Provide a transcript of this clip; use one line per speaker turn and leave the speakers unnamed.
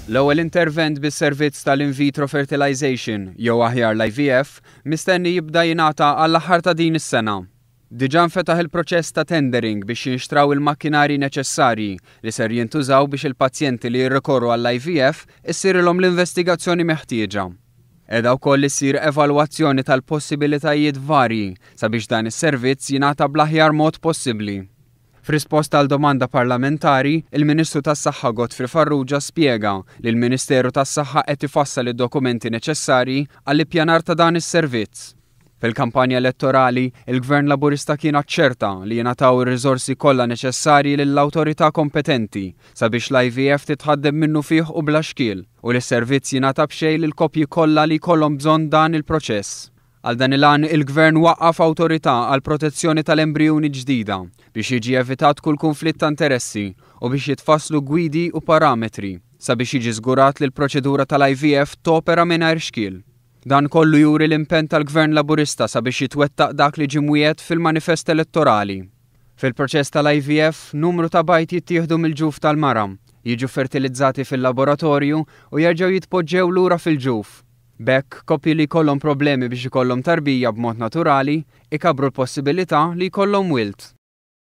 L-ewwel intervent bis-servizz tal-in vitro fertilization jew aħjar l-IVF mistenni jibda jingħata għall-aħħar ta' din is-sena. Diġà nfetaħ il-proċess ta' tendering biex jinxtraw il-makkinarji neċessarji li ser jintużaw biex il-pazjenti li jirrikorru għall-IVF issirilhom l-investigazzjoni meħtieġa. Edha wkoll issir evalwazzjoni tal-possibilitajiet varji sabiex dan is-servizz jingħata bl-aħjar mod possibbli. F'risposta għal domanda parlamentari, il-Ministru tas-Saħħa Godfrey Farrugia spjega li l-Ministeru tas-Saħħa qed ifassal id-dokumenti neċessarji għall-ippjanar ta' dan is-servizz. Fil-kampanja elettorali, il-Gvern Laburista kien aċċerta li jingħataw ir-riżorsi kollha neċessarji lill-awtorità kompetenti sabiex l-IVF titħaddem minnu fih u bla xkiel u li s-servizz jingħata b'xejn lill-koppji kollha li jkollhom bżonn dan il-proċess. Għal dan il-għan il-Gvern waqqaf awtorità għal protezzjoni tal-embrjuni ġdida biex jiġi evitat kull konflitt ta' interessi u biex jitfasslu gwidi u parametri sabiex jiġi żgurat li l-proċedura tal-IVF topera mingħajr xkiel. Dan kollu juri l-impenn tal-Gvern Laburista sabiex jitwettaq dak li ġimwiet fil-manifest elettorali. Fil-proċess tal-IVF, numru ta' bajt jittieħdu mill-ġuf tal-mara, jiġu fertilizzati fil-laboratorju u jerġgħu jitpoġġew lura fil-ġuf. Bekk, koppji li jkollhom problemi biex ikollhom tarbija b'mod naturali, ikabru l-possibilità li jkollhom wilt.